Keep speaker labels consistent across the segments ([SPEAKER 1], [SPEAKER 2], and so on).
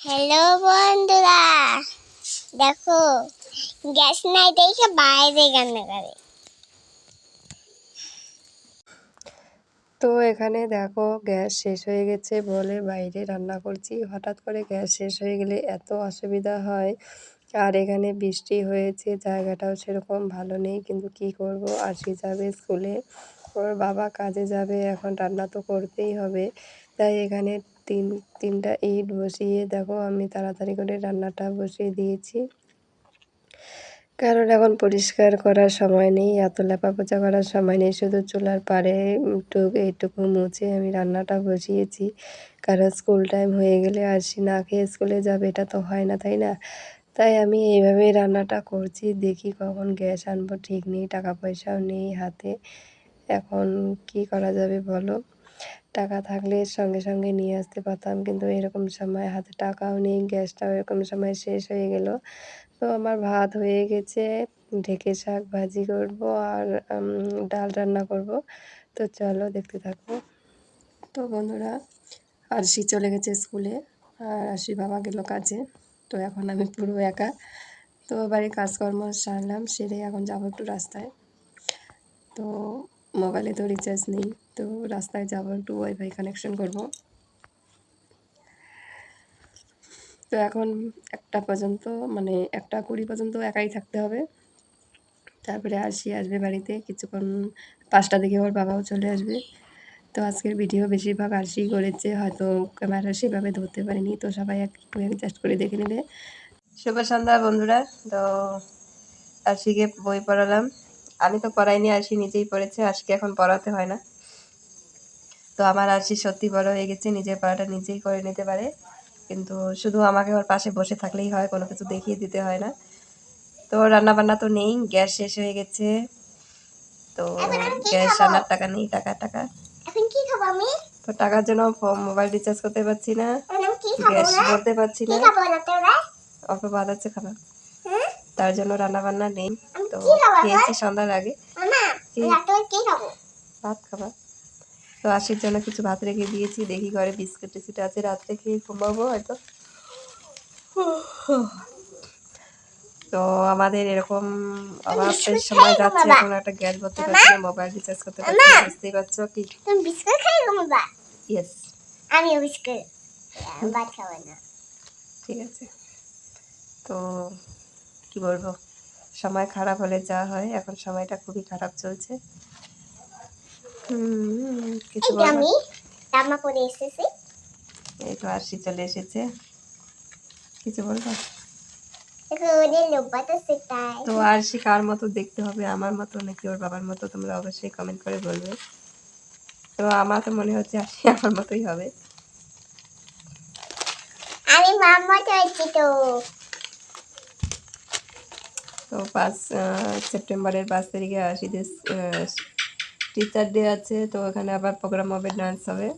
[SPEAKER 1] Hello বন্ধুরা, দেখো gas নাই দেখে বাইরে রান্না করে।
[SPEAKER 2] তো এখানে দেখো গ্যাস শেষ হয়ে গেছে বলে বাইরে রান্না করছি। হঠাৎ করে গ্যাস শেষ হয়ে গেলে এত অসুবিধা হয়। আর এখানে বৃষ্টি হয়েছে, জায়গাটাও সেরকম ভালো নেই, কিন্তু কি করব, আরশি যাবে স্কুলে, ওর বাবা কাজে যাবে, এখন রান্না তো করতেই হবে। তাই এখানে তিনটা ইট বসিয়ে দেখো আমি তাড়াতাড়ি করে রান্নাটা বসিয়ে দিয়েছি। কারণ এখন পরিষ্কার করার সময় নেই, এত লেপাপোছা করার সময় নেই, শুধু চুলার পাড়ে এইটুকু মুছে আমি রান্নাটা বসিয়েছি। কারণ স্কুল টাইম হয়ে গেলে আরশি না খেয়ে স্কুলে যাবে, এটা তো হয় না, তাই না? তাই আমি এইভাবেই রান্নাটা করছি। দেখি কখন গ্যাস আনবো ঠিক নেই, টাকা পয়সাও নেই হাতে। এখন কি করা যাবে বলো? টাকা থাকলে সঙ্গে সঙ্গে নিয়ে আসতে পারতাম, কিন্তু এরকম সময় হাতে টাকাও নেই, গ্যাসটাও এরকম সময় শেষ হয়ে গেল। তো আমার ভাত হয়ে গেছে, ঢেঁকে শাক ভাজি করব আর ডাল রান্না করব। তো চলো দেখতে থাকো। তো বন্ধুরা, আরশি চলে গেছে স্কুলে আর আরশির বাবা গেল কাজে। তো এখন আমি পুরো একা। তো বাড়ির কাজকর্ম সারলাম, সেরে এখন যাবো একটু রাস্তায়। তো মোবাইলে তো রিচার্জ নেই, তো রাস্তায় যাবো, একটু ওয়াইফাই কানেকশন করব। তো এখন 1টা পর্যন্ত, মানে 1টা 20 পর্যন্ত একাই থাকতে হবে। তারপরে আরশি আসবে বাড়িতে কিছুক্ষণ, 5টা দিকে ওর বাবাও চলে আসবে। তো আজকের ভিডিও বেশিরভাগ আরশিই করেছে, হয়তো ক্যামেরা সেভাবে ধরতে পারিনি, তো সবাই একটু অ্যাডজাস্ট করে দেখে নেবে। শুভ সন্ধ্যা বন্ধুরা। তো আরশিকে বই পড়ালাম। আমি তো পড়াইনি, আরশি নিজেই পড়েছে, আরশিকে এখন পড়াতে হয় না। তো আমার আরশি সত্যি বড় হয়ে গেছে, নিজের পড়াটা নিজেই করে নিতে পারে, কিন্তু শুধু আমাকে ওর পাশে বসে থাকলেই হয়, কোনো কিছু দেখিয়ে দিতে হয় না। তো রান্না বান্না তো নেই, গ্যাস শেষ হয়ে গেছে। তো গ্যাস আনার টাকা নেই, টাকা
[SPEAKER 1] এখন কি খাবো আমি?
[SPEAKER 2] তো টাকার জন্য মোবাইল রিচার্জ করতে পারছি না, গ্যাস ভরতে পারছি না। অল্প ভাত আছে খাবার, তার জন্য রান্না বান্না নেই। তো খেয়েছি সন্ধ্যার আগে। ভাত খাবার। তো আশির জন্য কিছু ভাত রেখে দিয়েছি, দেখি ঘরে বিস্কুট টিস্কুট আছে, রাত্রে খেয়ে ঘুমাবো হয়তো। তো আমাদের এরকম অভাবের সময় যাচ্ছে, এখন একটা গ্যাস ভরতে পারছি না, মোবাইল রিচার্জ করতে পারছি না, বুঝতেই পারছো কি।
[SPEAKER 1] তুমি বিস্কুট খাই ঘুমাবা?
[SPEAKER 2] ইয়েস।
[SPEAKER 1] আমিও বিস্কুট, ভাত খাবো না।
[SPEAKER 2] ঠিক আছে। তো কি বলবো, সময় খারাপ হলে যা হয়, এখন সময়টা খুবই খারাপ চলছে। কিছু বলবো?
[SPEAKER 1] আমি জামা পরে এসেছি।
[SPEAKER 2] এই তো আরশি চলে এসেছে, কিছু বলবো? তো আরশি কার মতো দেখতে হবে, আমার মতো নাকি ওর বাবার মতো, তোমরা অবশ্যই কমেন্ট করে বলবে। তো আমার তো মনে হচ্ছে আরশি আমার মতোই হবে।
[SPEAKER 1] আমি মাম্মা চাইছি তো।
[SPEAKER 2] তো 5 সেপ্টেম্বরের 5 তারিখে আরশিদের টিচার ডে আছে, তো ওখানে আবার প্রোগ্রাম হবে, ডান্স হবে।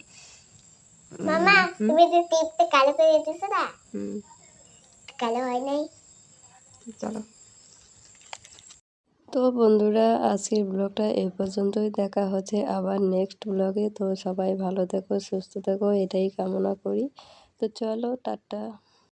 [SPEAKER 1] মামা, তুমি যে টিপতে কালো করে দিছো না, কালো হয় নাই।
[SPEAKER 2] চলো। তো বন্ধুরা, আজকের ব্লগটা এই পর্যন্তই, দেখা হচ্ছে আবার নেক্সট ব্লগে। তো সবাই ভালো থেকো, সুস্থ থেকো, এটাই কামনা করি। তো চলো, টাটা।